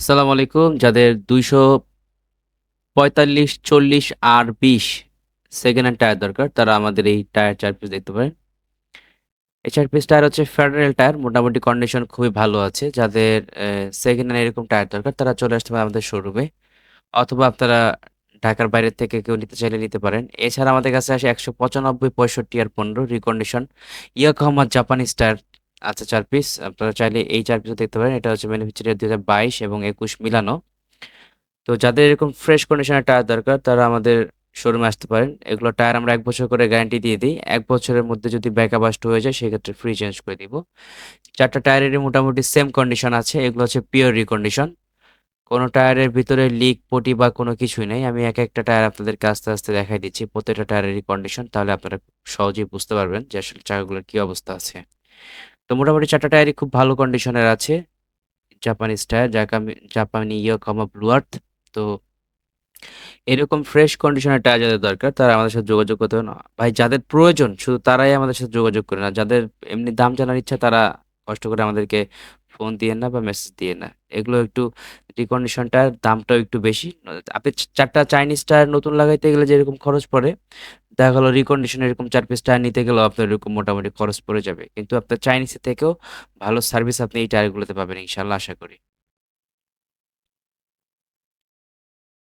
আসসালামু আলাইকুম। যাদের ২৪৫, ৪০ আর ২০ সেকেন্ড হ্যান্ড টায়ার দরকার, তারা আমাদের এই টায়ার ৪ পিস দেখতে পারেন। এই ৪ পিস টায়ার হচ্ছে ফেডারেল টায়ার। মোটামুটি কন্ডিশন খুবই ভালো আছে। যাদের সেকেন্ড হ্যান্ড এরকম টায়ার দরকার, তারা চলে আসতে পারে আমাদের শোরুমে। অথবা আপনারা ঢাকার বাইরে থেকে কেউ নিতে চাইলে নিতে পারেন। এছাড়া আমাদের কাছে আসে ১৯৫, ৬৫ আর ১৫ রিকন্ডিশন ইয়াকোহামা জাপানিজ টায়ার আছে ৪ পিস। আপনারা চাইলে এই ৪ পিসও দেখতে পারেন। এটা হচ্ছে ম্যানুফ্যাকচার ২০২২ এবং ২১ মিলানো। তো যাদের এরকম ফ্রেশ কন্ডিশনের টায়ার দরকার তারা আমাদের শোরুমে আসতে পারেন। এগুলো টায়ার আমরা ১ বছর করে গ্যারান্টি দিয়ে দিই। ১ বছরের মধ্যে যদি ব্যাকআপ বাস্ট হয়ে যায় সেক্ষেত্রে ফ্রি চেঞ্জ করে দিব। ৪ টা টায়ারেরই মোটামুটি সেম কন্ডিশন আছে। এগুলো হচ্ছে পিওর রিকন্ডিশন। কোনো টায়ারের ভিতরে লিক, পটি বা কোনো কিছুই নেই। আমি একেকটা টায়ার আপনাদেরকে আস্তে, আস্তে দেখাই দিচ্ছি প্রত্যেকটা টায়ারেরই কন্ডিশন। তাহলে আপনারা খুব সহজেই বুঝতে পারবেন যে আসলে চাকাগুলোর কি অবস্থা আছে। তো মোটামুটি ৪ টা টায়ারই খুব ভালো কন্ডিশনের আছে। জাপানিজ টায়ার জাপানি ইয়ামাহা ব্লু আর্থ। তো এরকম ফ্রেশ কন্ডিশনের টায়ার যাদের দরকার তারা আমাদের সাথে যোগাযোগ করতে পারেন। ভাই যাদের প্রয়োজন শুধু তারাই আমাদের সাথে যোগাযোগ করেন। আর যাদের এমনি দাম জানার ইচ্ছা তারা কষ্ট করে আমাদেরকে ফোন দিয়েন না বা মেসেজ দিয়েন না। এগুলো একটু রিকন্ডিশন টায়ার দামটাও একটু বেশি। আপনি ৪ টা চাইনিজ টায়ার নতুন লাগাইতে গেলে যেরকম খরচ পড়ে, দেখা গেল রিকন্ডিশন এরকম ৪ পিস টায়ার নিতে গেলেও আপনার এরকম মোটামুটি খরচ পড়ে যাবে। কিন্তু আপনার চাইনিজের থেকেও ভালো সার্ভিস আপনি এই টায়ারগুলোতে পাবেন ইনশাআল্লাহ আশা করি।